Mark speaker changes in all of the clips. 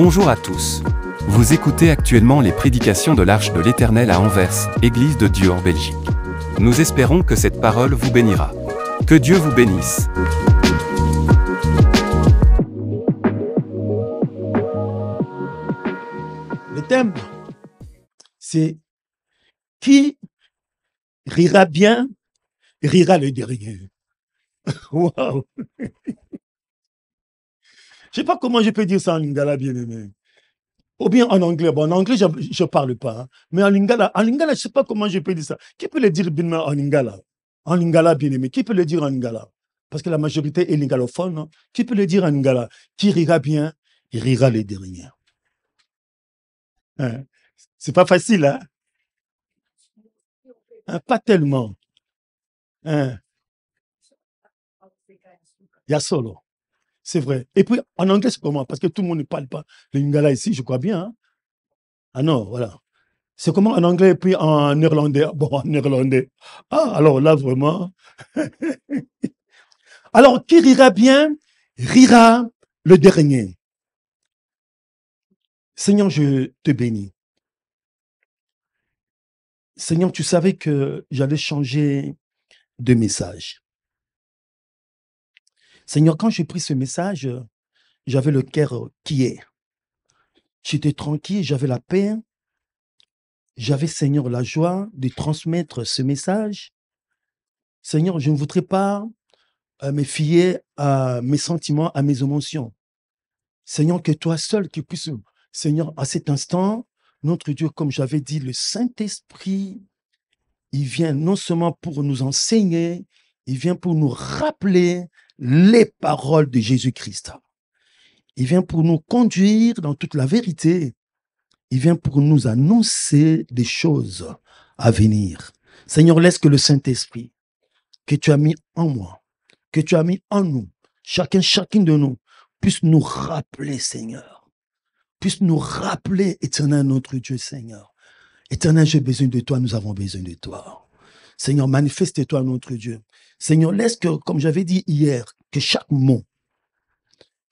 Speaker 1: Bonjour à tous. Vous écoutez actuellement les prédications de l'Arche de l'Éternel à Anvers, Église de Dieu en Belgique. Nous espérons que cette parole vous bénira. Que Dieu vous bénisse.
Speaker 2: Le thème, c'est qui rira bien, rira le dernier. Waouh! Je ne sais pas comment je peux dire ça en lingala, bien aimé. Ou bien en anglais. Bon, en anglais, je ne parle pas. Hein. Mais en lingala, je ne sais pas comment je peux dire ça. Qui peut le dire bien en lingala? En lingala, bien aimé. Qui peut le dire en lingala? Parce que la majorité est lingalophone. Hein. Qui peut le dire en lingala? Qui rira bien, rira le dernier. Hein? C'est pas facile, hein? Hein? Pas tellement. Hein? Il y a solo. C'est vrai. Et puis, en anglais, c'est comment? Parce que tout le monde ne parle pas le lingala ici, je crois bien. Hein? Ah non, voilà. C'est comment en anglais et puis en néerlandais? Bon, en néerlandais. Ah, alors là, vraiment. Alors, qui rira bien, rira le dernier. Seigneur, je te bénis. Seigneur, tu savais que j'allais changer de message. Seigneur, quand j'ai pris ce message, j'avais le cœur qui est. J'étais tranquille, j'avais la paix. J'avais, Seigneur, la joie de transmettre ce message. Seigneur, je ne voudrais pas me fier à mes sentiments, à mes émotions. Seigneur, que toi seul qui puisses, Seigneur, à cet instant, notre Dieu, comme j'avais dit, le Saint-Esprit, il vient non seulement pour nous enseigner, il vient pour nous rappeler les paroles de Jésus-Christ. Il vient pour nous conduire dans toute la vérité. Il vient pour nous annoncer des choses à venir. Seigneur, laisse que le Saint-Esprit que tu as mis en moi, que tu as mis en nous, chacune de nous, puisse nous rappeler, Seigneur. Puisse nous rappeler, éternel notre Dieu, Seigneur. Éternel, j'ai besoin de toi, nous avons besoin de toi. Seigneur, manifeste-toi, notre Dieu. Seigneur, laisse que, comme j'avais dit hier, que chaque mot,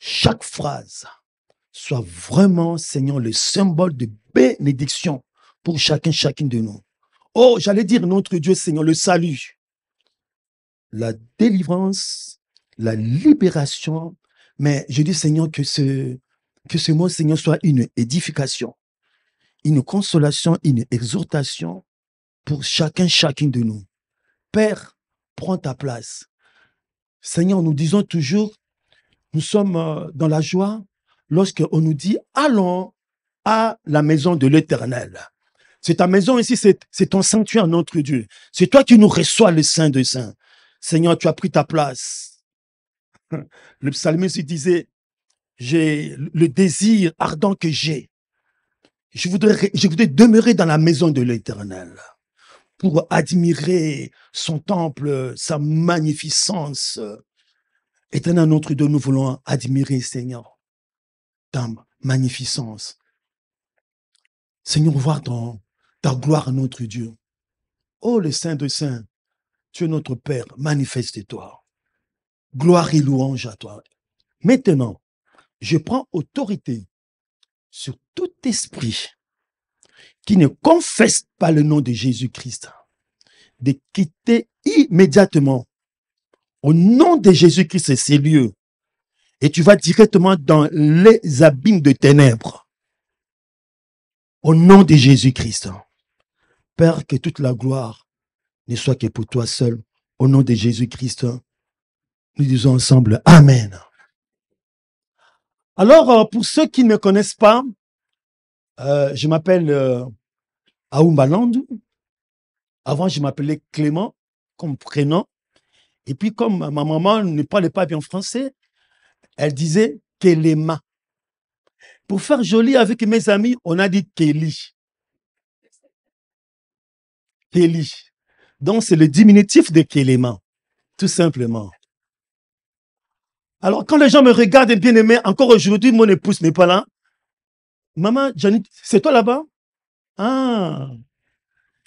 Speaker 2: chaque phrase soit vraiment, Seigneur, le symbole de bénédiction pour chacune de nous. Oh, j'allais dire, notre Dieu, Seigneur, le salut, la délivrance, la libération, mais je dis, Seigneur, que ce mot, Seigneur, soit une édification, une consolation, une exhortation pour chacune de nous. Père, prends ta place. Seigneur, nous disons toujours, nous sommes dans la joie lorsqu'on nous dit, allons à la maison de l'Éternel. C'est ta maison ici, c'est ton sanctuaire, notre Dieu. C'est toi qui nous reçois le Saint des Saints. Seigneur, tu as pris ta place. Le psalmiste disait, j'ai le désir ardent que j'ai. Je voudrais demeurer dans la maison de l'Éternel pour admirer son temple, sa magnificence. Éternel, notre Dieu, nous voulons admirer, Seigneur, ta magnificence. Seigneur, voir ta gloire, notre Dieu. Oh, le Saint de Saints, tu es notre Père, manifeste-toi. Gloire et louange à toi. Maintenant, je prends autorité sur tout esprit qui ne confesse pas le nom de Jésus-Christ, de quitter immédiatement, au nom de Jésus-Christ, ces lieux, et tu vas directement dans les abîmes de ténèbres, au nom de Jésus-Christ. Père, que toute la gloire ne soit que pour toi seul, au nom de Jésus-Christ. Nous disons ensemble Amen. Alors, pour ceux qui ne me connaissent pas, je m'appelle Aoumba Landou. Avant, je m'appelais Clément comme prénom. Et puis, comme ma maman ne parlait pas bien français, elle disait Kelema. Pour faire joli avec mes amis, on a dit Kelly. Kelly. Donc, c'est le diminutif de Kelema, tout simplement. Alors, quand les gens me regardent, bien aimé, encore aujourd'hui, mon épouse n'est pas là. Maman, Janine, c'est toi là-bas? Ah,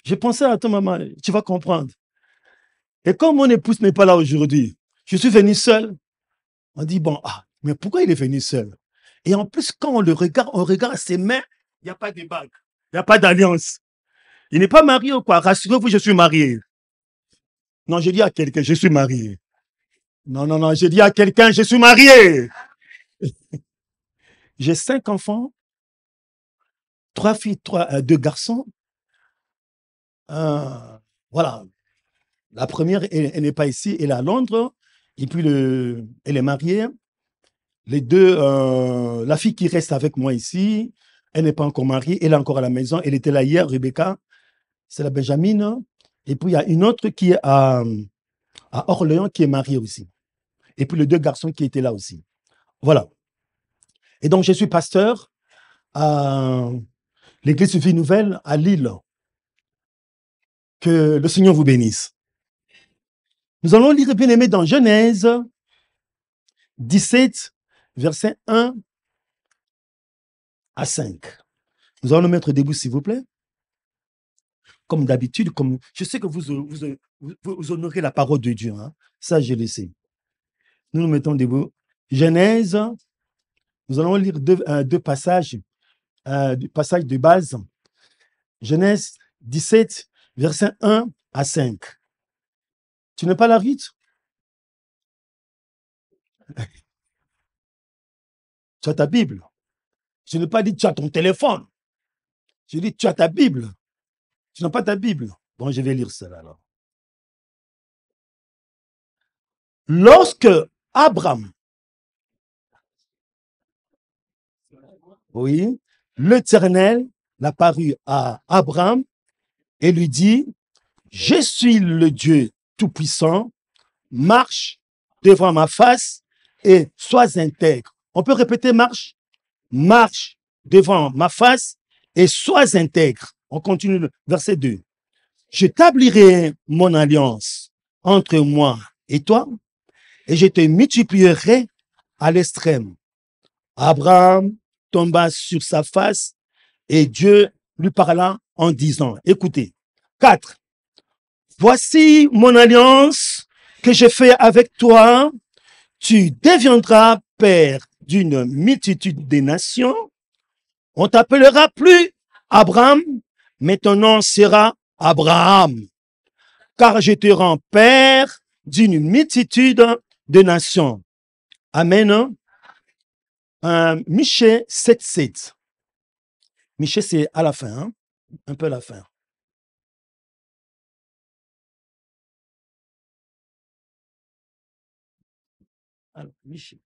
Speaker 2: je pensais à toi, maman, tu vas comprendre. Et comme mon épouse n'est pas là aujourd'hui, je suis venu seul. On dit, bon, mais pourquoi il est venu seul? Et en plus, quand on regarde ses mains, il n'y a pas de bague, il n'y a pas d'alliance. Il n'est pas marié ou quoi? Rassurez-vous, je suis marié. Non, je dis à quelqu'un, je suis marié. Non, non, non, je dis à quelqu'un, je suis marié. J'ai 5 enfants, 3 filles, 2 garçons. Voilà. La première, elle n'est pas ici, elle est à Londres. Et puis, elle est mariée. Les deux, la fille qui reste avec moi ici, elle n'est pas encore mariée, elle est encore à la maison. Elle était là hier, Rebecca, c'est la Benjamine. Et puis, il y a une autre qui est à Orléans qui est mariée aussi. Et puis, les 2 garçons qui étaient là aussi. Voilà. Et donc, je suis pasteur à l'église Vie Nouvelle à Lille. Que le Seigneur vous bénisse. Nous allons lire, bien aimé, dans Genèse 17, versets 1 à 5. Nous allons nous mettre debout, s'il vous plaît. Comme d'habitude, comme je sais que vous honorez la parole de Dieu. Hein. Ça, je le sais. Nous nous mettons debout. Genèse, nous allons lire deux passages, passages de base. Genèse 17, versets 1 à 5. Tu n'es pas là, Rite? Tu as ta Bible. Je n'ai pas dit tu as ton téléphone. Je dis tu as ta Bible. Tu n'as pas ta Bible. Bon, je vais lire cela alors. Lorsque Abraham, oui, l'Éternel apparut à Abraham et lui dit, je suis le Dieu Tout-Puissant, marche devant ma face et sois intègre. On peut répéter marche? Marche devant ma face et sois intègre. On continue le verset 2. J'établirai mon alliance entre moi et toi et je te multiplierai à l'extrême. Abraham tomba sur sa face et Dieu lui parla en disant, écoutez, 4. Voici mon alliance que j'ai fait avec toi. Tu deviendras père d'une multitude de nations. On t'appellera plus Abraham, mais ton nom sera Abraham. Car je te rends père d'une multitude de nations. Amen. Michée 7,7. Michée, c'est à la fin, hein? Un peu à la fin. Alors, Michée.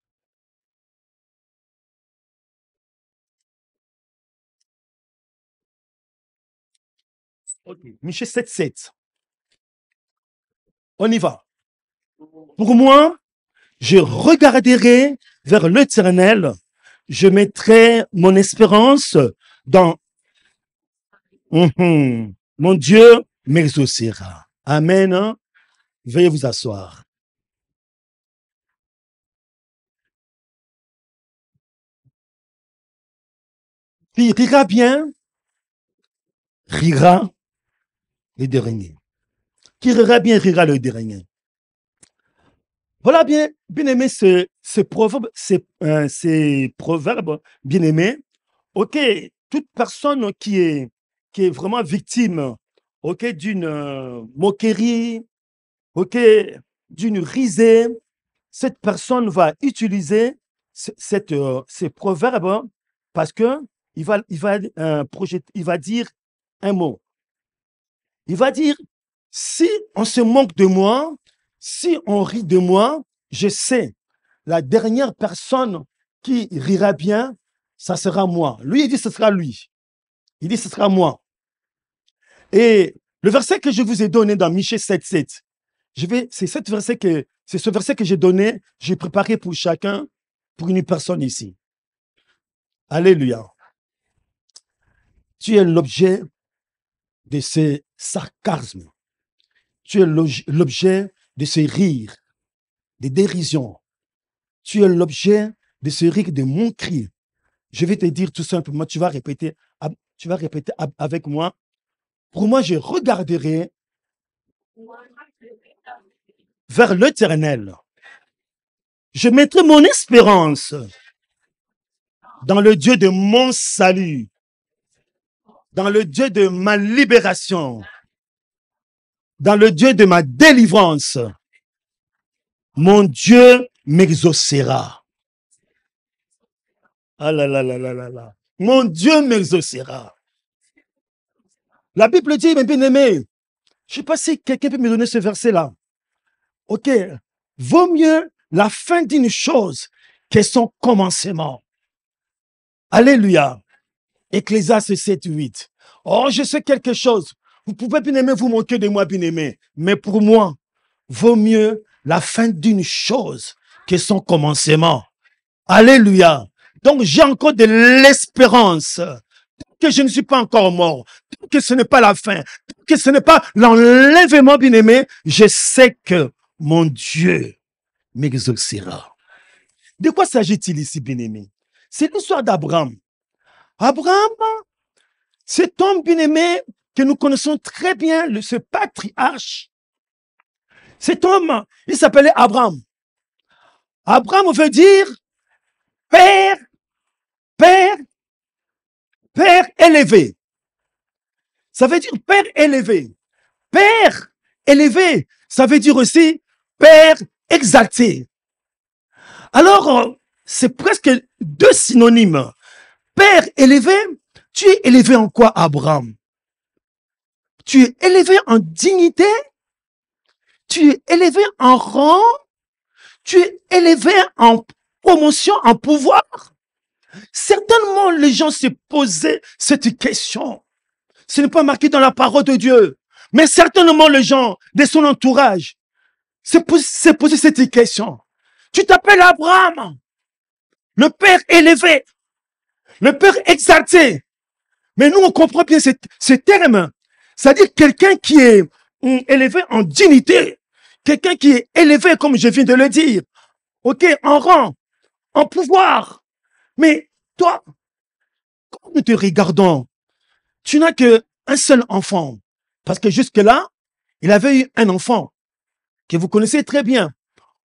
Speaker 2: Okay. Michée 7,7. On y va. Pour moi, je regarderai vers l'Éternel. Je mettrai mon espérance dans mon Dieu m'exaucera. Amen. Veuillez vous asseoir. Qui rira bien, rira le dernier. Qui rira bien, rira le dernier. Voilà bien, bien aimé ce proverbe, ces proverbes, bien aimé. Ok, toute personne qui est vraiment victime, ok, d'une moquerie, ok, d'une risée, cette personne va utiliser ces proverbes parce que il va dire un mot. Il va dire, si on se moque de moi, si on rit de moi, je sais, la dernière personne qui rira bien, ça sera moi. Lui, il dit, ce sera lui. Il dit, ce sera moi. Et le verset que je vous ai donné dans Michée 7,7, c'est ce verset que j'ai donné, j'ai préparé pour chacun, pour une personne ici. Alléluia. Tu es l'objet de ce sarcasme. Tu es l'objet de ce rire, de dérision. Tu es l'objet de ce rire de mon cri. Je vais te dire tout simplement, tu vas répéter avec moi. Pour moi, je regarderai vers l'Éternel. Je mettrai mon espérance dans le Dieu de mon salut, dans le Dieu de ma libération, dans le Dieu de ma délivrance. Mon Dieu m'exaucera. Ah là là là là là là. Mon Dieu m'exaucera. La Bible dit, mes bien-aimés, je ne sais pas si quelqu'un peut me donner ce verset-là. Ok, vaut mieux la fin d'une chose que son commencement. Alléluia. Ecclésiaste 7, 8. Oh, je sais quelque chose. Vous pouvez, bien-aimé, vous moquer de moi, bien-aimé. Mais pour moi, vaut mieux la fin d'une chose que son commencement. Alléluia. Donc, j'ai encore de l'espérance que je ne suis pas encore mort, que ce n'est pas la fin, que ce n'est pas l'enlèvement, bien-aimé. Je sais que mon Dieu m'exaucera. De quoi s'agit-il ici, bien-aimé? C'est l'histoire d'Abraham. Abraham, cet homme bien-aimé que nous connaissons très bien, ce patriarche. Cet homme, il s'appelait Abraham. Abraham veut dire père, père, père élevé. Ça veut dire père élevé. Père élevé, ça veut dire aussi père exalté. Alors, c'est presque deux synonymes. Père élevé, tu es élevé en quoi, Abraham? Tu es élevé en dignité, tu es élevé en rang, tu es élevé en promotion, en pouvoir. Certainement, les gens se posaient cette question. Ce n'est pas marqué dans la parole de Dieu. Mais certainement, les gens de son entourage se posaient cette question. Tu t'appelles Abraham, le père élevé, le père exalté. Mais nous, on comprend bien ce terme. C'est-à-dire quelqu'un qui est élevé en dignité, quelqu'un qui est élevé, comme je viens de le dire, ok, en rang, en pouvoir. Mais toi, quand nous te regardons, tu n'as qu'un seul enfant. Parce que jusque-là, il avait eu un enfant que vous connaissez très bien,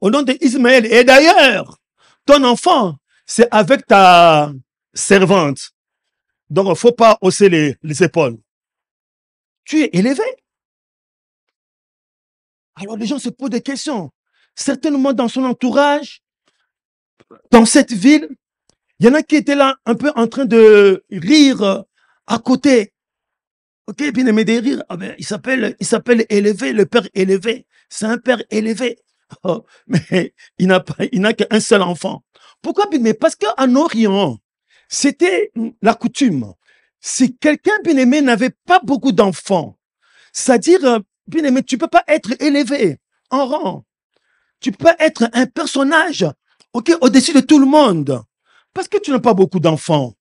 Speaker 2: au nom d'Ismaël. Et d'ailleurs, ton enfant, c'est avec ta servante. Donc, il ne faut pas hausser les épaules. Tu es élevé. Alors, les gens se posent des questions. Certainement, dans son entourage, dans cette ville, il y en a qui étaient là, un peu en train de rire à côté. Ok, bien aimé de rire. Ah ben, il s'appelle élevé, le père élevé. C'est un père élevé. Oh, mais il n'a qu'un seul enfant. Pourquoi? Mais parce qu'en Orient, c'était la coutume. Si quelqu'un, bien aimé, n'avait pas beaucoup d'enfants, c'est-à-dire, bien aimé, tu ne peux pas être élevé en rang. Tu peux pas être un personnage, ok, au-dessus de tout le monde. Parce que tu n'as pas beaucoup d'enfants.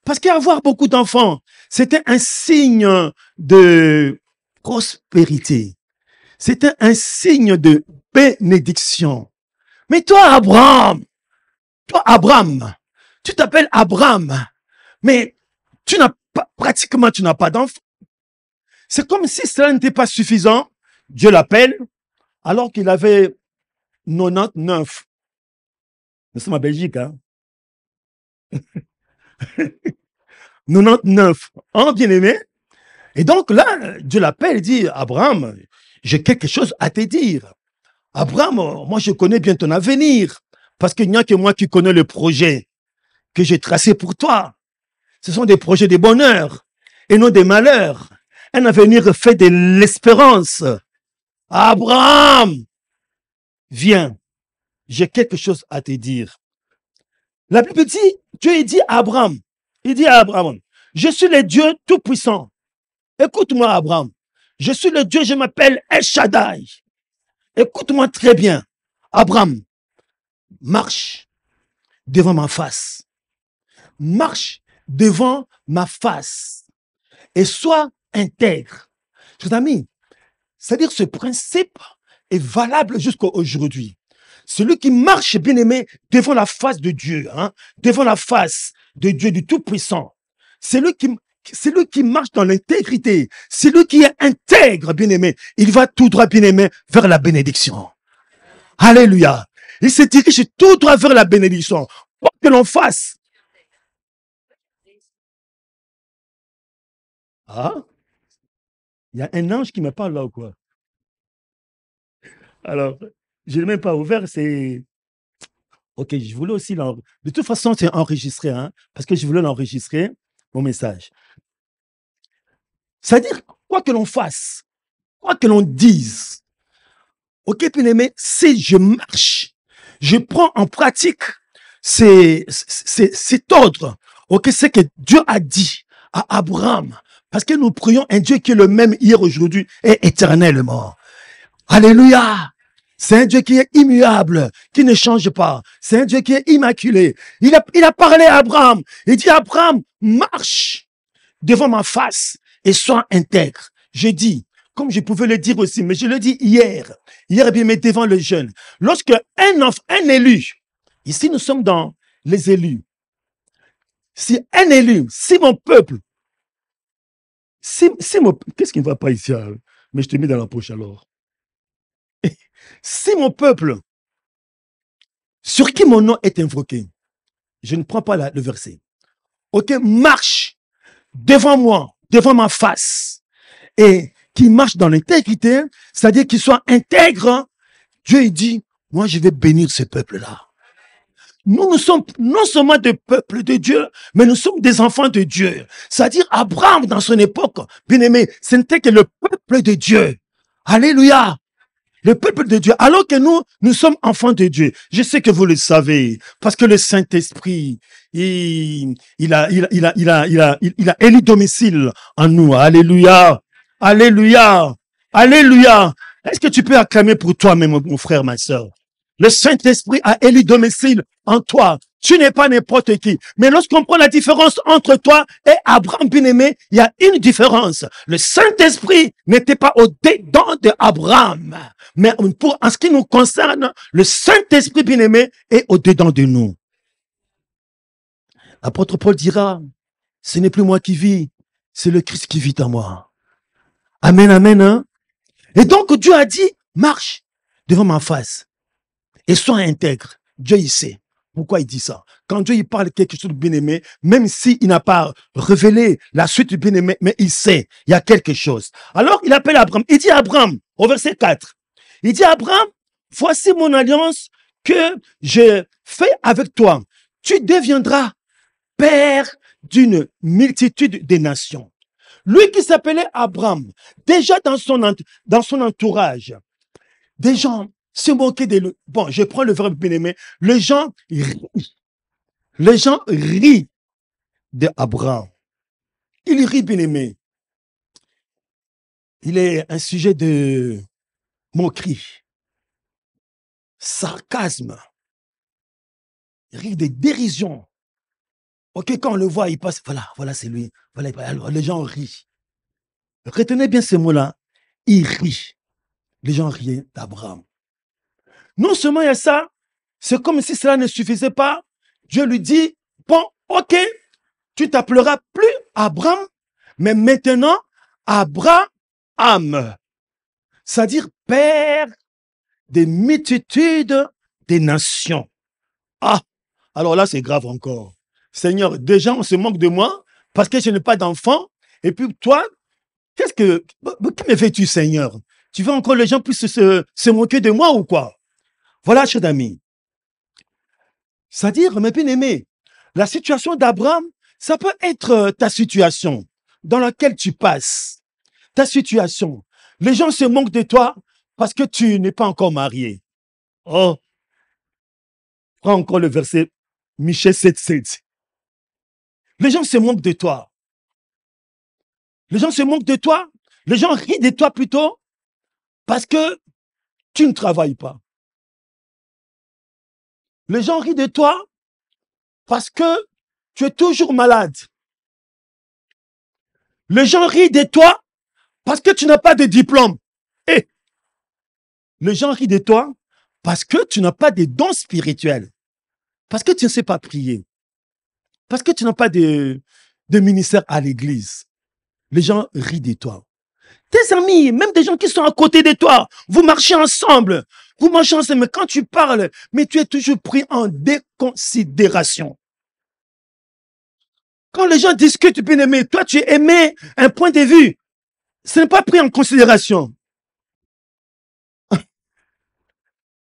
Speaker 2: Parce qu'avoir beaucoup d'enfants, c'était un signe de prospérité. C'était un signe de bénédiction. Mais toi, Abraham, tu t'appelles Abraham, mais tu n'as pas d'enfants. C'est comme si cela n'était pas suffisant. Dieu l'appelle, alors qu'il avait 99. Nous sommes en Belgique, hein? 99 ans, bien-aimé. Et donc là, Dieu l'appelle et dit, Abraham, j'ai quelque chose à te dire. Abraham, moi je connais bien ton avenir, parce qu'il n'y a que moi qui connais le projet que j'ai tracé pour toi. Ce sont des projets de bonheur et non des malheurs. Un avenir fait de l'espérance. Abraham, viens, j'ai quelque chose à te dire. La Bible dit, Dieu dit à Abraham, il dit à Abraham, je suis le Dieu tout-puissant. Écoute-moi, Abraham. Je suis le Dieu, je m'appelle El Shaddai. Écoute-moi très bien. Abraham, marche devant ma face. Marche devant ma face. Et sois intègre. Chers amis, c'est-à-dire ce principe est valable jusqu'à aujourd'hui. Celui qui marche, bien aimé, devant la face de Dieu, hein, devant la face de Dieu du Tout-Puissant, c'est lui qui marche dans l'intégrité, c'est lui qui est intègre, bien aimé, il va tout droit, bien aimé, vers la bénédiction. Alléluia. Il se dirige tout droit vers la bénédiction. Quoi que l'on fasse, Ah, il y a un ange qui me parle là ou quoi? Alors, je ne l'ai même pas ouvert, c'est... Ok, je voulais aussi de toute façon, c'est enregistré, hein, parce que je voulais l'enregistrer, mon message. C'est-à-dire, quoi que l'on fasse, quoi que l'on dise, ok, bien-aimé, si je marche, je prends en pratique cet ordre, ok, c'est que Dieu a dit à Abraham, parce que nous prions un Dieu qui est le même hier, aujourd'hui et éternellement. Alléluia! C'est un Dieu qui est immuable, qui ne change pas. C'est un Dieu qui est immaculé. Il a parlé à Abraham. Il dit, Abraham, marche devant ma face et sois intègre. Je dis, comme je pouvais le dire aussi, mais je le dis hier bien, mais devant le jeune. Lorsque un élu, ici nous sommes dans les élus, si un élu, si mon peuple, qu'est-ce qui ne va pas ici? Mais je te mets dans la poche alors. Si mon peuple, sur qui mon nom est invoqué, je ne prends pas le verset. Ok, marche devant moi, devant ma face, et qui marche dans l'intégrité, c'est-à-dire qu'il soit intègre, Dieu dit, moi je vais bénir ce peuple-là. Nous sommes non seulement des peuples de Dieu, mais nous sommes des enfants de Dieu. C'est-à-dire Abraham, dans son époque, bien aimé, ce n'était que le peuple de Dieu. Alléluia. Le peuple de Dieu, alors que nous sommes enfants de Dieu. Je sais que vous le savez, parce que le Saint-Esprit, il a élu domicile en nous. Alléluia. Alléluia. Alléluia. Est-ce que tu peux acclamer pour toi-même, mon frère, ma soeur? Le Saint-Esprit a élu domicile en toi. Tu n'es pas n'importe qui. Mais lorsqu'on prend la différence entre toi et Abraham bien-aimé, il y a une différence. Le Saint-Esprit n'était pas au-dedans de Abraham. Mais en ce qui nous concerne, le Saint-Esprit bien-aimé est au-dedans de nous. L'apôtre Paul dira, ce n'est plus moi qui vis, c'est le Christ qui vit en moi. Amen, amen. Hein? Et donc Dieu a dit, marche devant ma face et sois intègre. Dieu, il sait. Pourquoi il dit ça? Quand Dieu il parle quelque chose de bien-aimé, même s'il n'a pas révélé la suite du bien-aimé, mais il sait, il y a quelque chose. Alors, il appelle Abraham. Il dit à Abraham, au verset 4, il dit à Abraham, voici mon alliance que je fais avec toi. Tu deviendras père d'une multitude de nations. Lui qui s'appelait Abraham, déjà dans son entourage, des gens se moquaient de lui. Bon, je prends le verbe bien-aimé. Les gens rient d'Abraham. Il rit bien-aimé. Il est un sujet de moquerie, sarcasme, rire de dérision. Ok, quand on le voit, il passe, voilà, c'est lui. Voilà, alors les gens rient. Retenez bien ce mot-là. Il rit. Les gens riaient d'Abraham. Non seulement il y a ça, c'est comme si cela ne suffisait pas. Dieu lui dit, bon, ok, tu t'appelleras plus Abraham, mais maintenant Abraham. C'est-à-dire père des multitudes des nations. Ah, alors là, c'est grave encore. Seigneur, déjà, on se moque de moi parce que je n'ai pas d'enfant. Et puis toi, qui me fais-tu, Seigneur? Tu veux encore les gens puissent se moquer de moi ou quoi? Voilà, cher ami. C'est-à-dire, mes bien-aimés, la situation d'Abraham, ça peut être ta situation dans laquelle tu passes. Ta situation. Les gens se moquent de toi parce que tu n'es pas encore marié. Oh, prends encore le verset Michée 7,7. Les gens se moquent de toi. Les gens se moquent de toi. Les gens rient de toi plutôt parce que tu ne travailles pas. Les gens rient de toi parce que tu es toujours malade. Les gens rient de toi parce que tu n'as pas de diplôme. Et les gens rient de toi parce que tu n'as pas de dons spirituels. Parce que tu ne sais pas prier. Parce que tu n'as pas de ministère à l'église. Les gens rient de toi. Tes amis, même des gens qui sont à côté de toi, vous marchez ensemble. Vous marchez ensemble, mais quand tu parles, mais tu es toujours pris en déconsidération. Quand les gens discutent, bien-aimé, toi, tu émets un point de vue. Ce n'est pas pris en considération.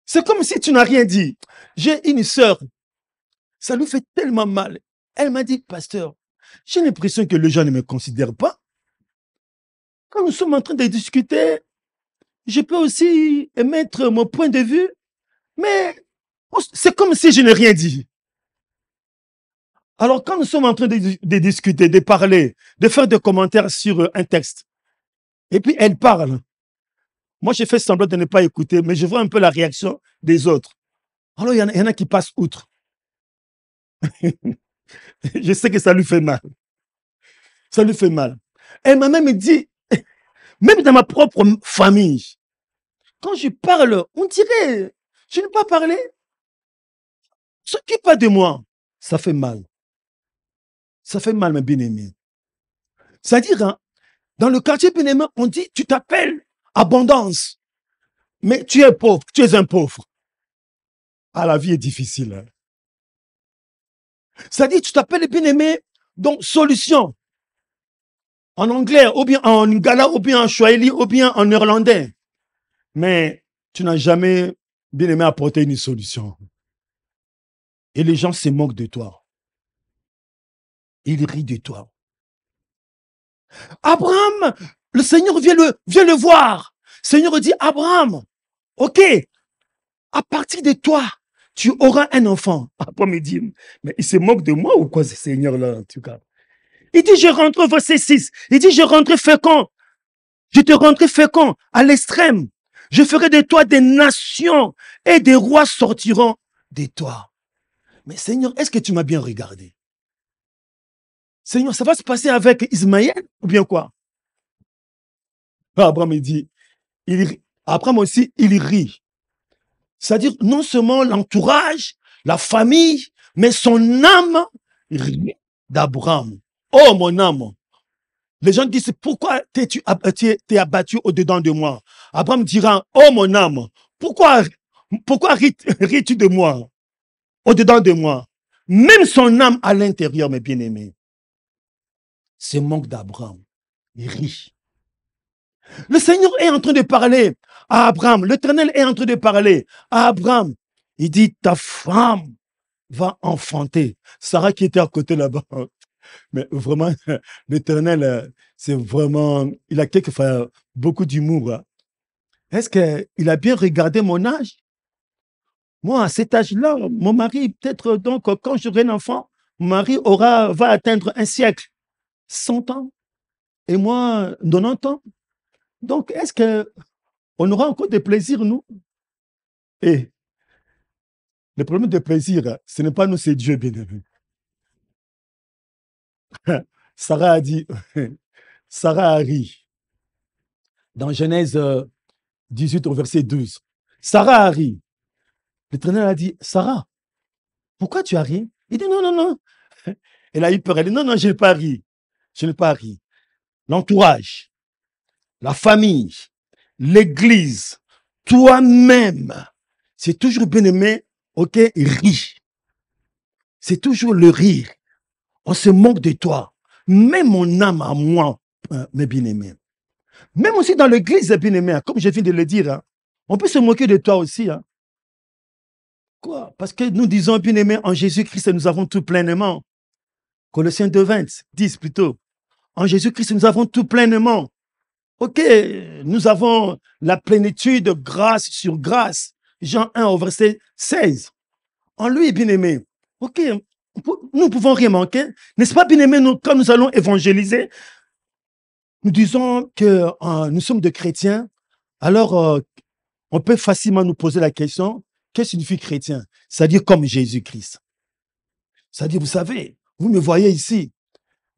Speaker 2: C'est comme si tu n'as rien dit. J'ai une sœur. Ça lui fait tellement mal. Elle m'a dit, pasteur, j'ai l'impression que les gens ne me considèrent pas. Quand nous sommes en train de discuter, je peux aussi émettre mon point de vue, mais c'est comme si je n'ai rien dit. Alors, quand nous sommes en train de discuter, de parler, de faire des commentaires sur un texte, et puis elle parle, moi, je fais semblant de ne pas écouter, mais je vois un peu la réaction des autres. Alors, il y en a qui passent outre. Je sais que ça lui fait mal. Ça lui fait mal. Elle m'a même dit, même dans ma propre famille, quand je parle, on dirait, je n'ai pas parlé. S'occupe pas de moi. Ça fait mal. Ça fait mal, mes bien-aimés. C'est-à-dire, hein, dans le quartier bien-aimé, on dit, tu t'appelles abondance, mais tu es pauvre, tu es un pauvre. Ah, la vie est difficile. Hein. C'est-à-dire, tu t'appelles bien-aimé, donc solution. En anglais, ou bien en lingala, ou bien en swahili, ou bien en néerlandais. Mais tu n'as jamais bien-aimé apporter une solution. Et les gens se moquent de toi. Ils rient de toi. Abraham, le Seigneur vient le voir. Le Seigneur dit, Abraham, ok, à partir de toi, tu auras un enfant. Abraham me dit, mais il se moque de moi ou quoi, ce Seigneur-là, en tout cas. Il dit, je rentre, verset 6. Il dit, je rentre fécond. Je te rendrai fécond à l'extrême. Je ferai de toi des nations et des rois sortiront de toi. Mais Seigneur, est-ce que tu m'as bien regardé? Seigneur, ça va se passer avec Ismaël ou bien quoi? Abraham il dit, Abraham aussi, il rit. C'est-à-dire, non seulement l'entourage, la famille, mais son âme rit d'Abraham. Oh, mon âme! Les gens disent, pourquoi t'es abattu au-dedans de moi? Abraham dira, oh, mon âme, pourquoi ris-tu de moi? Au-dedans de moi? Même son âme à l'intérieur, mes bien-aimés. C'est manque d'Abraham. Il rit. Le Seigneur est en train de parler à Abraham. L'Éternel est en train de parler à Abraham. Il dit, ta femme va enfanter. Sarah qui était à côté là-bas. Mais vraiment, l'Éternel, c'est vraiment, il a quelquefois beaucoup d'humour. Hein. Est-ce qu'il a bien regardé mon âge? Moi, à cet âge-là, mon mari, peut-être, donc, quand j'aurai un enfant, mon mari va atteindre un siècle, 100 ans, et moi, 90 ans. Donc, est-ce qu'on aura encore des plaisirs, nous? Et le problème de plaisir, ce n'est pas nous, c'est Dieu, bien aimé. Sarah a dit, Sarah a ri. Dans Genèse 18 au verset 12. Sarah a ri. L'Éternel a dit, Sarah, pourquoi tu as ri? Il dit, non, non, non. Elle a eu peur. Elle dit, non, non, je n'ai pas ri. Je n'ai pas ri. L'entourage, la famille, l'église, toi-même, c'est toujours bien aimé, ok, ris. C'est toujours le rire. On se moque de toi. Même mon âme à moi, mes bien-aimés. Même aussi dans l'église, bien-aimés, comme je viens de le dire, hein, on peut se moquer de toi aussi. Hein. Quoi? Parce que nous disons, bien-aimés, en Jésus-Christ, nous avons tout pleinement. Colossiens 2:20, 10 plutôt. En Jésus-Christ, nous avons tout pleinement. Ok, nous avons la plénitude de grâce sur grâce. Jean 1 au verset 16. En lui, bien-aimé. Ok, nous pouvons rien manquer. N'est-ce pas, bien-aimé, quand nous allons évangéliser, nous disons que nous sommes des chrétiens. Alors, on peut facilement nous poser la question, qu'est-ce que signifie chrétien? C'est-à-dire comme Jésus-Christ. C'est-à-dire, vous savez, vous me voyez ici,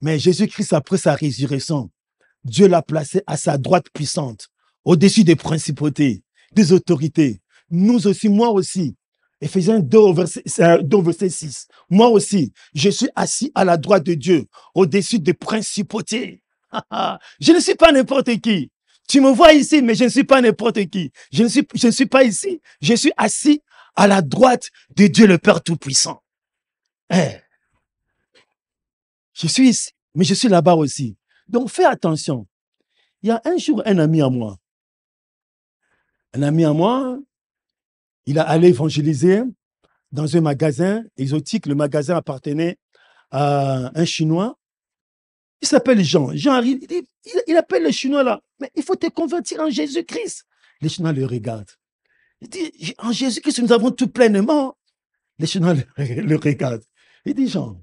Speaker 2: mais Jésus-Christ, après sa résurrection, Dieu l'a placé à sa droite puissante, au-dessus des principautés, des autorités. Nous aussi, moi aussi. Éphésiens 2, verset 6. Moi aussi, je suis assis à la droite de Dieu, au-dessus des principautés. Je ne suis pas n'importe qui. Tu me vois ici, mais je ne suis pas n'importe qui. Je ne suis pas ici. Je suis assis à la droite de Dieu, le Père Tout-Puissant. Eh. Je suis ici, mais je suis là-bas aussi. Donc, fais attention. Il y a un jour, un ami à moi, il a allé évangéliser dans un magasin exotique. Le magasin appartenait à un Chinois. Il s'appelle Jean. Jean arrive, il appelle le Chinois là. Mais il faut te convertir en Jésus-Christ. Les Chinois le regardent. Il dit, en Jésus-Christ, nous avons tout pleinement. Les Chinois le regardent. Il dit, Jean,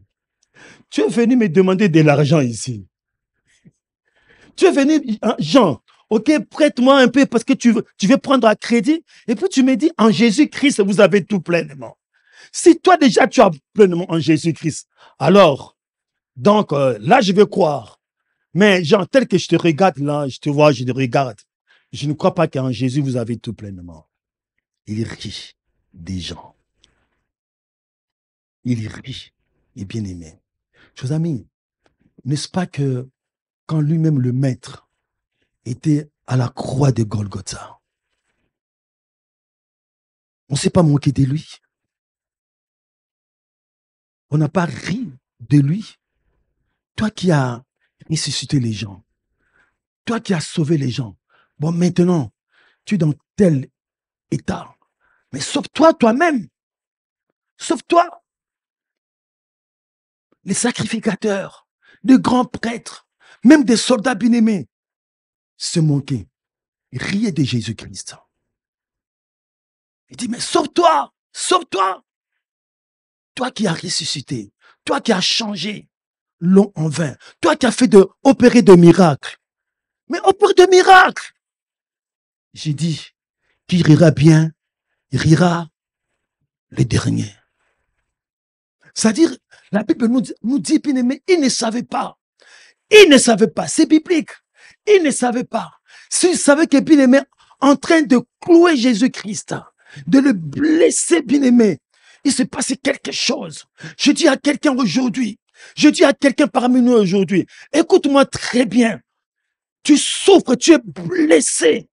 Speaker 2: tu es venu me demander de l'argent ici. Tu es venu, Jean, ok, prête-moi un peu parce que tu veux prendre à crédit. Et puis tu me dis, en Jésus-Christ, vous avez tout pleinement. Si toi déjà tu as pleinement en Jésus-Christ, alors, donc là je vais croire. Mais Jean, tel que je te regarde là, je te vois, je te regarde. Je ne crois pas qu'en Jésus vous avez tout pleinement. Il est riche des gens. Il est riche et bien-aimé. Chers amis, n'est-ce pas que quand lui-même le maître était à la croix de Golgotha, on ne s'est pas moqué de lui. On n'a pas ri de lui. Toi qui as ressuscité les gens, toi qui as sauvé les gens, bon maintenant, tu es dans tel état. Mais sauve-toi toi-même. Sauve-toi. Les sacrificateurs, les grands prêtres, même des soldats bien-aimés, se moquaient, riaient de Jésus-Christ. Il dit, mais sauve-toi, sauve-toi. Toi qui as ressuscité, toi qui as changé l'eau en vin, toi qui as fait opérer de miracles. Mais opère de miracles. J'ai dit, qui rira bien, rira le dernier. C'est-à-dire, la Bible nous dit, bien aimé, ils ne savaient pas. Ils ne savaient pas, c'est biblique. Ils ne savaient pas. S'ils savaient que bien aimé, en train de clouer Jésus-Christ, de le blesser, bien aimé, il s'est passé quelque chose. Je dis à quelqu'un aujourd'hui, je dis à quelqu'un parmi nous aujourd'hui, écoute-moi très bien. Tu souffres, tu es blessé.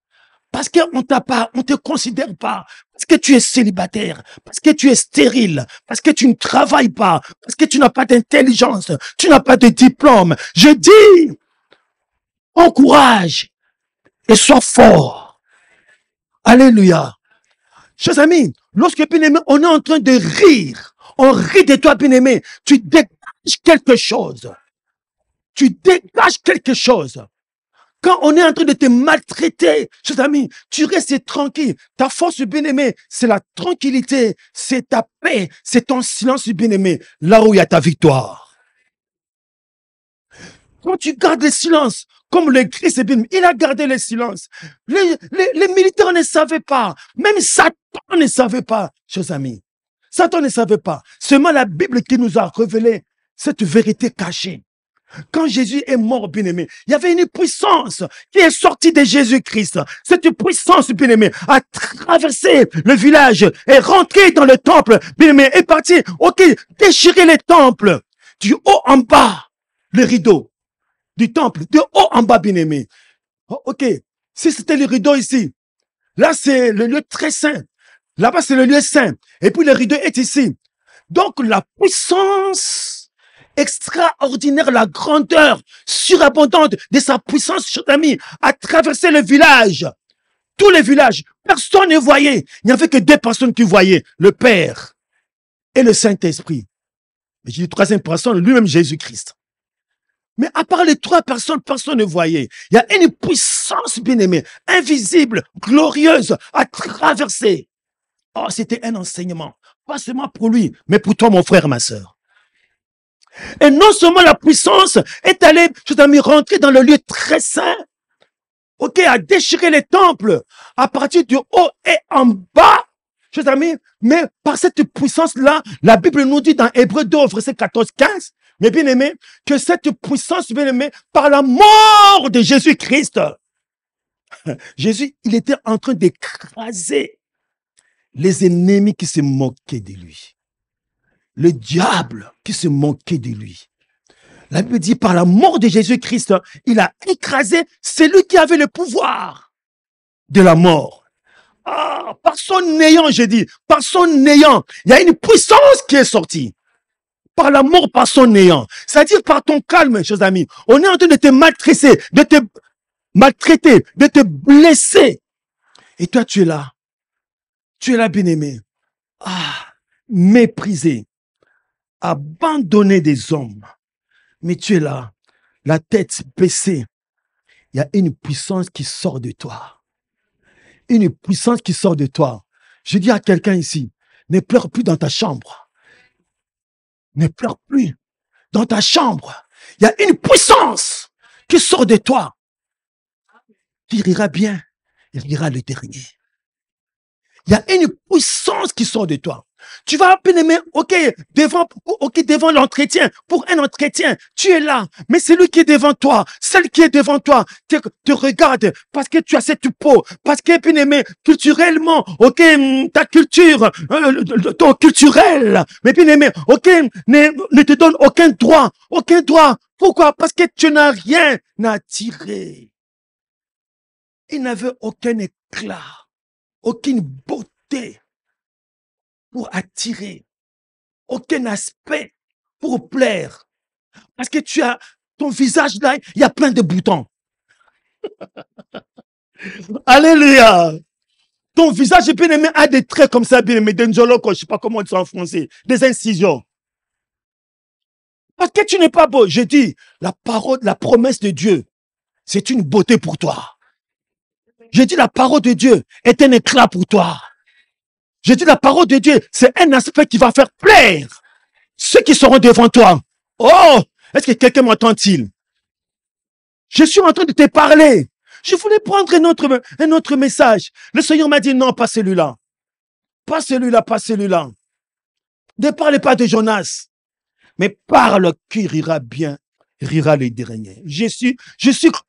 Speaker 2: Parce qu'on on te considère pas, parce que tu es célibataire, parce que tu es stérile, parce que tu ne travailles pas, parce que tu n'as pas d'intelligence, tu n'as pas de diplôme. Je dis, encourage et sois fort. Alléluia. Chers amis, lorsque bien-aimé, on est en train de rire, on rit de toi, bien-aimé, tu dégages quelque chose. Tu dégages quelque chose. Quand on est en train de te maltraiter, chers amis, tu restes tranquille. Ta force, bien-aimé, c'est la tranquillité, c'est ta paix, c'est ton silence, bien-aimé, là où il y a ta victoire. Quand tu gardes le silence, comme le Christ, il a gardé le silence. Les militaires ne savaient pas. Même Satan ne savait pas, chers amis. Satan ne savait pas. Seulement la Bible qui nous a révélé cette vérité cachée. Quand Jésus est mort, bien-aimé, il y avait une puissance qui est sortie de Jésus-Christ. Cette puissance, bien-aimé, a traversé le village, est rentrée dans le temple, bien-aimé, est partie, ok, déchirer les temples, du haut en bas, le rideau du temple, de haut en bas, bien-aimé. Oh, ok, si c'était le rideau ici, là c'est le lieu très saint, là-bas c'est le lieu saint, et puis le rideau est ici. Donc la puissance extraordinaire, la grandeur surabondante de sa puissance, chers amis, a traversé le village. Tous les villages, personne ne voyait. Il n'y avait que deux personnes qui voyaient, le Père et le Saint-Esprit. Mais j'ai dit troisième personne, lui-même Jésus-Christ. Mais à part les trois personnes, personne ne voyait. Il y a une puissance, bien-aimée, invisible, glorieuse, à traverser. Oh, c'était un enseignement. Pas seulement pour lui, mais pour toi, mon frère, ma sœur. Et non seulement la puissance est allée, chers amis, rentrer dans le lieu très saint, ok, à déchirer les temples, à partir du haut et en bas, chers amis, mais par cette puissance-là, la Bible nous dit dans Hébreux 2, verset 14-15, mais bien aimé, que cette puissance, bien aimé, par la mort de Jésus-Christ, Jésus, il était en train d'écraser les ennemis qui se moquaient de lui. Le diable qui se moquait de lui. La Bible dit, par la mort de Jésus-Christ, il a écrasé celui qui avait le pouvoir de la mort. Ah, par son néant, j'ai dit, par son néant, il y a une puissance qui est sortie. par la mort, par son néant. C'est-à-dire par ton calme, chers amis. On est en train de te maltraiter, de te blesser. Et toi, tu es là. Tu es là, bien-aimé. Ah, méprisé, abandonné des hommes. Mais tu es là, la tête baissée. Il y a une puissance qui sort de toi. Une puissance qui sort de toi. Je dis à quelqu'un ici, ne pleure plus dans ta chambre. Ne pleure plus dans ta chambre. Il y a une puissance qui sort de toi. Tu riras bien, il rira le dernier. Il y a une puissance qui sort de toi. Tu vas bien-aimé, devant l'entretien, pour un entretien, tu es là, mais celui qui est devant toi, celle qui est devant toi, te regarde parce que tu as cette peau, parce que bien-aimé, culturellement, ta culture, ton culturel, mais bien-aimé, ne te donne aucun droit. Pourquoi? Parce que tu n'as rien à tirer. Il n'avait aucun éclat, aucune beauté pour attirer, aucun aspect pour plaire. Parce que tu as ton visage là, il y a plein de boutons. Alléluia. Ton visage bien-aimé a des traits comme ça, bien-aimé, des njoloko, je ne sais pas comment on dit en français, des incisions. Parce que tu n'es pas beau. Je dis, la parole, la promesse de Dieu, c'est une beauté pour toi. Je dis, la parole de Dieu est un éclat pour toi. Je dis, la parole de Dieu, c'est un aspect qui va faire plaire ceux qui seront devant toi. Oh, est-ce que quelqu'un m'entend-il? Je suis en train de te parler. Je voulais prendre un autre message. Le Seigneur m'a dit, non, pas celui-là. Pas celui-là, pas celui-là. Ne parlez pas de Jonas, mais parle qui rira bien, rira le dernier. Je suis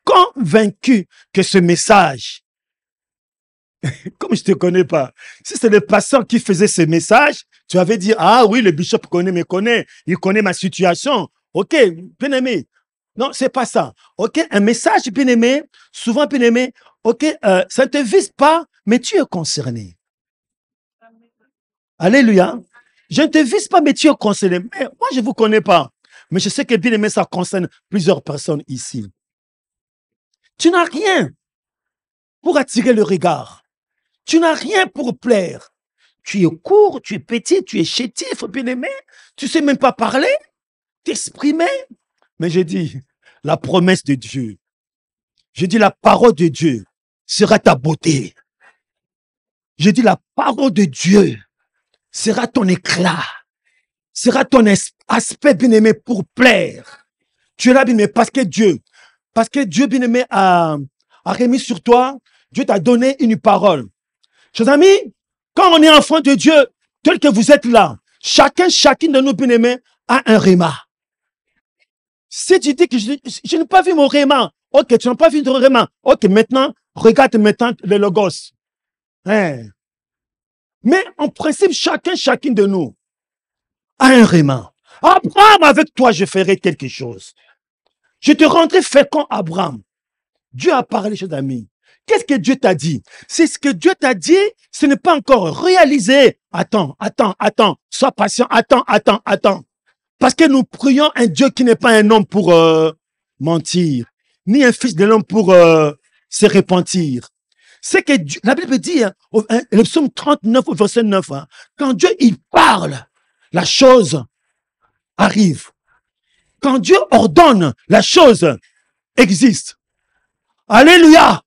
Speaker 2: convaincu que ce message, comme je ne te connais pas, si c'est le pasteur qui faisait ce message, tu avais dit, ah oui, le bishop me connaît, il connaît ma situation. Ok, bien aimé. Non, c'est pas ça. Ok, un message bien aimé, souvent bien aimé, ok, ça ne te vise pas, mais tu es concerné. Alléluia. Je ne te vise pas, mais tu es concerné. Mais moi, je ne vous connais pas. Mais je sais que bien aimé, ça concerne plusieurs personnes ici. Tu n'as rien pour attirer le regard. Tu n'as rien pour plaire. Tu es court, tu es petit, tu es chétif, bien aimé. Tu ne sais même pas parler, t'exprimer. Mais j'ai dit, la promesse de Dieu, j'ai dit la parole de Dieu sera ta beauté. J'ai dit la parole de Dieu sera ton éclat, sera ton aspect bien-aimé pour plaire. Tu es là, bien-aimé, parce que Dieu, bien-aimé, a remis sur toi, Dieu t'a donné une parole. Chers amis, quand on est enfant de Dieu, tel que vous êtes là, chacune de nous, bien-aimés, a un réma. Si tu dis que je n'ai pas vu mon réma, ok, tu n'as pas vu ton réma, ok, maintenant, regarde maintenant le logos. Hein? Mais en principe, chacune de nous a un réma. Abraham, avec toi, je ferai quelque chose. Je te rendrai fécond, Abraham. Dieu a parlé, chers amis. Qu'est-ce que Dieu t'a dit? C'est ce que Dieu t'a dit, ce n'est pas encore réalisé. Attends. Sois patient. Attends. Parce que nous prions un Dieu qui n'est pas un homme pour mentir, ni un fils de l'homme pour se repentir. C'est que Dieu, la Bible dit, le psaume 39, verset 9, quand Dieu il parle, la chose arrive. Quand Dieu ordonne, la chose existe. Alléluia!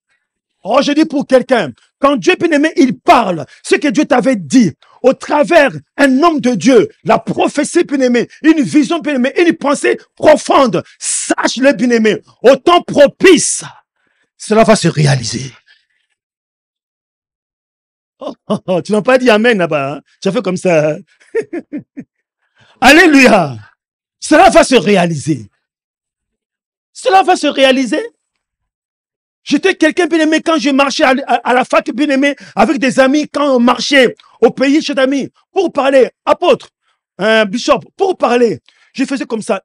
Speaker 2: Oh, je dis pour quelqu'un, quand Dieu bien-aimé, il parle, ce que Dieu t'avait dit, au travers un homme de Dieu, la prophétie bien-aimé, une vision bien-aimé, une pensée profonde, sache-le bien-aimé, au temps propice, cela va se réaliser. Oh, tu n'as pas dit amen là-bas, hein? Tu as fait comme ça. Alléluia! Cela va se réaliser. Cela va se réaliser. J'étais quelqu'un bien aimé quand je marchais à la fac bien aimé avec des amis, quand on marchait au pays chez amis, pour parler, apôtre, bishop, pour parler. Je faisais comme ça.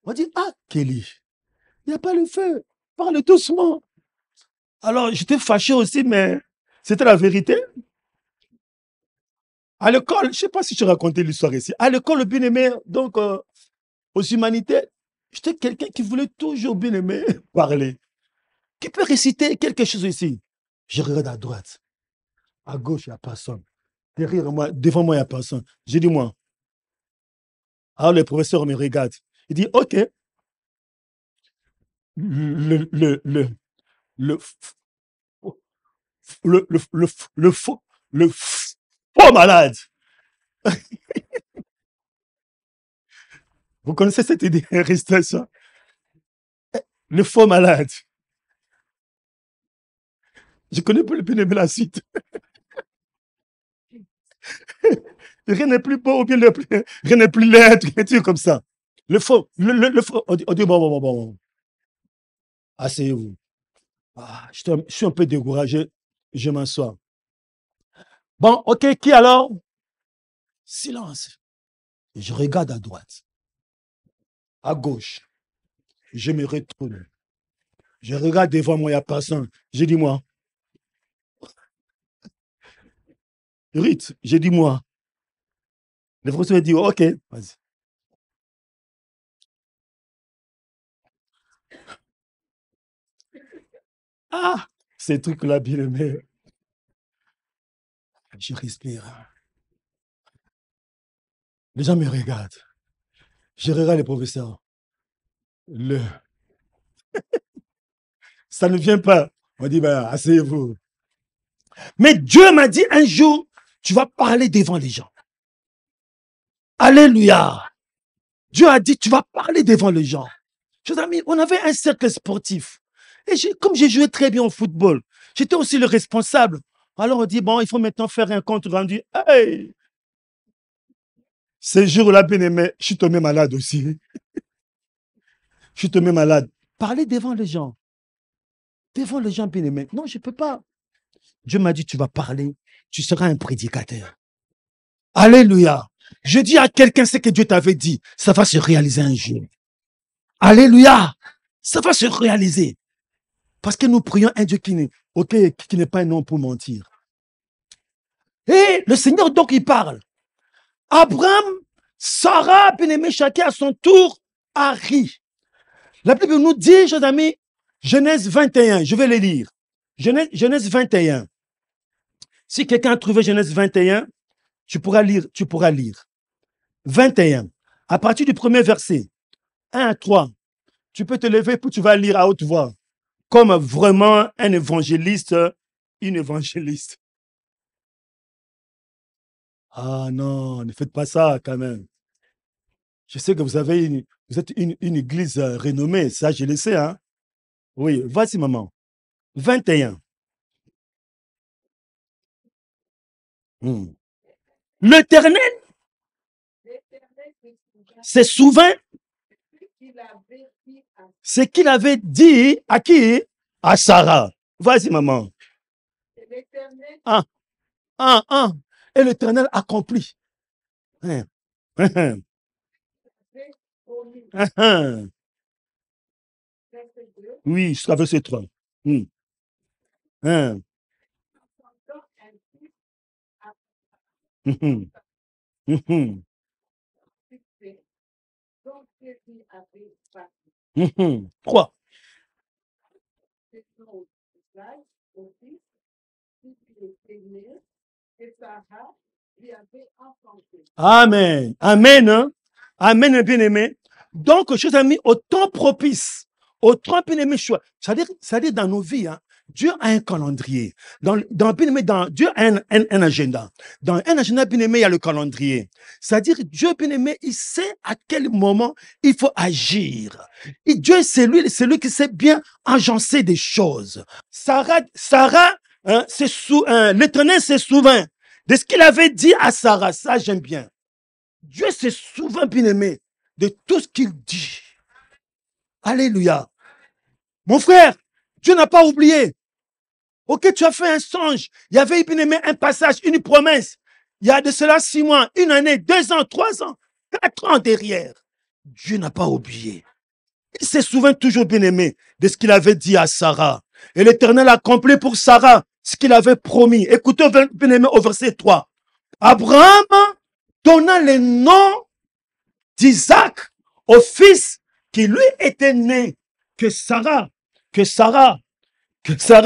Speaker 2: On dit, ah, Kelly, il n'y a pas le feu, parle doucement. Alors, j'étais fâché aussi, mais c'était la vérité. À l'école, je ne sais pas si je racontais l'histoire ici. À l'école, le bien-aimé, donc, aux humanités, j'étais quelqu'un qui voulait toujours bien aimer parler. Qui peut réciter quelque chose ici? Je regarde à droite. À gauche, il n'y a personne. Derrière moi, devant moi, il n'y a personne. J'ai dit, moi. Alors, le professeur me regarde. Il dit, OK. Le, le, le, le, faux, faux malade. Vous connaissez cette idée, arrestation? Le faux malade. Je connais pas le bien la suite. Rien n'est plus beau ou bien rien n'est plus laid, un truc comme ça. Le faux, le faux. On dit bon. Asseyez-vous. Ah, je suis un peu découragé. Je m'assois. Bon, OK, qui alors? Silence. Je regarde à droite, à gauche. Je me retourne. Je regarde devant moi, il n'y a personne. J'ai dit moi. Rite, j'ai dit moi. Le professeur dit OK, vas-y. Ah, ces trucs-là, bien aimé. Je respire. Les gens me regardent. Je regarde le professeur. Ça ne vient pas. On dit, ben, asseyez-vous. Mais Dieu m'a dit un jour, tu vas parler devant les gens. Alléluia. Dieu a dit, tu vas parler devant les gens. Chers amis, on avait un cercle sportif. Et comme j'ai joué très bien au football, j'étais aussi le responsable. Alors on dit, bon, il faut maintenant faire un compte rendu. Hey! Ces jours-là, bien aimé, je suis tombé malade aussi. Je suis tombé malade. Parler devant les gens. Devant les gens, bien aimé. Non, je ne peux pas. Dieu m'a dit, tu vas parler. Tu seras un prédicateur. Alléluia. Je dis à quelqu'un ce que Dieu t'avait dit. Ça va se réaliser un jour. Alléluia. Ça va se réaliser. Parce que nous prions un Dieu qui n'est pas un homme pour mentir. Et le Seigneur, donc, il parle. Abraham, Sarah, bien-aimé, chacun à son tour, a ri. La Bible nous dit, chers amis, Genèse 21, je vais les lire. Genèse 21. Si quelqu'un a trouvé Genèse 21, tu pourras lire. 21. À partir du premier verset, 1 à 3, tu peux te lever pour tu vas lire à haute voix. Comme vraiment un évangéliste, une évangéliste. Ah non, ne faites pas ça quand même. Je sais que vous êtes une église renommée, ça je le sais. Hein? Oui, voici maman. 21. L'Éternel se souvint ce qu'il avait dit à qui? À Sarah. Vas-y maman. Et l'Éternel accomplit. Oui, jusqu'à verset 3. Quoi? Amen. Amen. Hein? Amen, bien-aimé. Donc, chers amis, au temps propice, au temps bien-aimé choix, c'est-à-dire dans nos vies, hein, Dieu a un calendrier. Dieu a un agenda. Dans un agenda bien-aimé, il y a le calendrier. C'est-à-dire, Dieu bien-aimé, il sait à quel moment il faut agir. Et Dieu, c'est lui qui sait bien agencer des choses. Sarah, hein, l'Éternel se souvint de ce qu'il avait dit à Sarah. Ça, j'aime bien. Dieu s'est souvent bien-aimé de tout ce qu'il dit. Alléluia. Mon frère, Dieu n'a pas oublié. Ok, tu as fait un songe. Il y avait bien-aimé un passage, une promesse. Il y a de cela 6 mois, 1 année, 2 ans, 3 ans, 4 ans derrière. Dieu n'a pas oublié. Il s'est souvent toujours bien-aimé de ce qu'il avait dit à Sarah. Et l'Éternel a accompli pour Sarah ce qu'il avait promis. Écoutez bien-aimé au verset 3. Abraham donna le nom d'Isaac au fils qui lui était né, que Sarah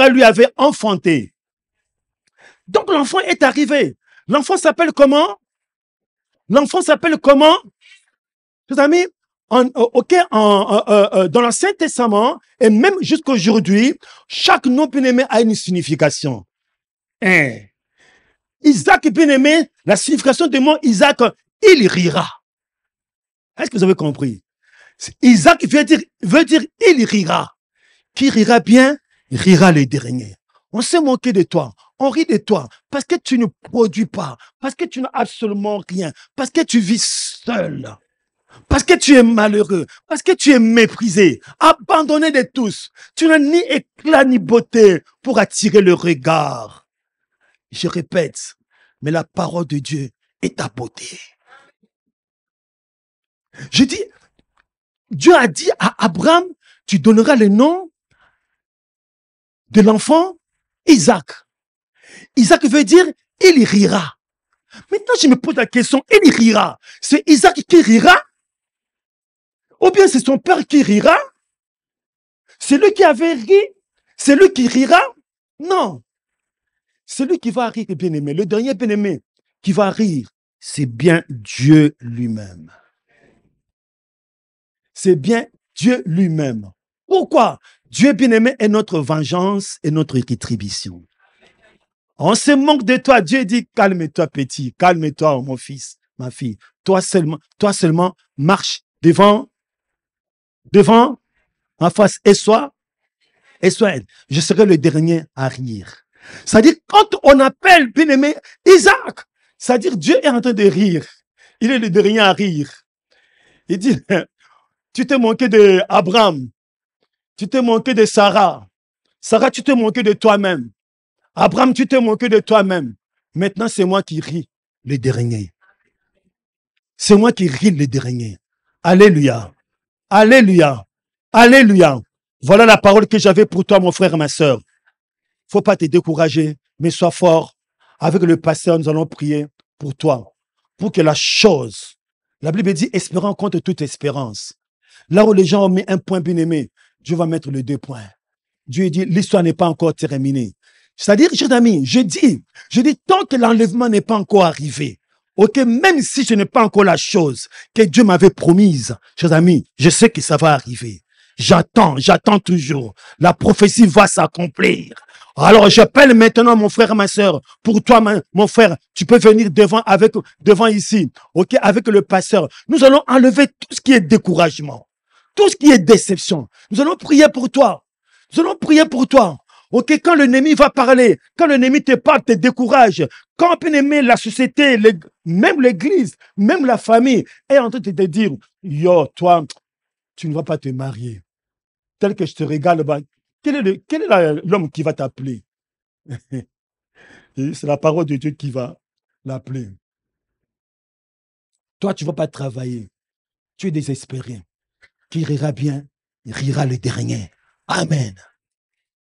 Speaker 2: lui avait enfanté. Donc l'enfant est arrivé. L'enfant s'appelle comment? L'enfant s'appelle comment? Mes amis, dans l'Ancien Testament, et même jusqu'à aujourd'hui, chaque nom bien-aimé a une signification. Isaac bien-aimé, la signification du mot Isaac, il rira. Est-ce que vous avez compris? Isaac veut dire il rira. Qui rira bien, rira le dernier. On s'est moqué de toi. On rit de toi parce que tu ne produis pas, parce que tu n'as absolument rien, parce que tu vis seul, parce que tu es malheureux, parce que tu es méprisé, abandonné de tous. Tu n'as ni éclat ni beauté pour attirer le regard. Je répète, mais la parole de Dieu est ta beauté. Je dis, Dieu a dit à Abraham, tu donneras le nom de l'enfant Isaac. Isaac veut dire, il rira. Maintenant, je me pose la question, il rira. C'est Isaac qui rira? Ou bien c'est son père qui rira? C'est lui qui avait ri? C'est lui qui rira? Non. C'est lui qui va rire, bien-aimé. Le dernier bien-aimé qui va rire, c'est bien Dieu lui-même. C'est bien Dieu lui-même. Pourquoi? Dieu bien-aimé est notre vengeance et notre rétribution. On se moque de toi. Dieu dit, calme-toi petit, calme-toi mon fils, ma fille. Toi seulement, marche devant, en face, et sois, je serai le dernier à rire. C'est-à-dire, quand on appelle bien-aimé Isaac, c'est-à-dire Dieu est en train de rire. Il est le dernier à rire. Il dit, tu t'es manqué d'Abraham, tu t'es manqué de Sarah. Sarah, tu t'es manqué de toi-même. Abraham, tu t'es manqué de toi-même. Maintenant, c'est moi qui ris le dernier. C'est moi qui ris le dernier. Alléluia. Alléluia. Alléluia. Voilà la parole que j'avais pour toi, mon frère et ma soeur. Faut pas te décourager, mais sois fort. Avec le pasteur, nous allons prier pour toi. Pour que la chose, la Bible dit, espérant contre toute espérance. Là où les gens ont mis un point bien aimé, Dieu va mettre les 2 points. Dieu dit, l'histoire n'est pas encore terminée. C'est-à-dire, chers amis, je dis, tant que l'enlèvement n'est pas encore arrivé, ok, même si je n'ai pas encore la chose que Dieu m'avait promise, chers amis, je sais que ça va arriver. J'attends toujours. La prophétie va s'accomplir. Alors, j'appelle maintenant mon frère et ma soeur. Pour toi, mon frère, tu peux venir devant ici, ok, avec le pasteur. Nous allons enlever tout ce qui est découragement, tout ce qui est déception. Nous allons prier pour toi. Nous allons prier pour toi. Ok, quand l'ennemi va parler, quand l'ennemi te parle, te décourage, quand bien aimé la société, même l'église, même la famille est en train de te dire, yo, toi, tu ne vas pas te marier. Tel que je te regarde, quel est l'homme qui va t'appeler? C'est la parole de Dieu qui va l'appeler. Toi, tu ne vas pas travailler. Tu es désespéré. Qui rira bien, il rira le dernier. Amen.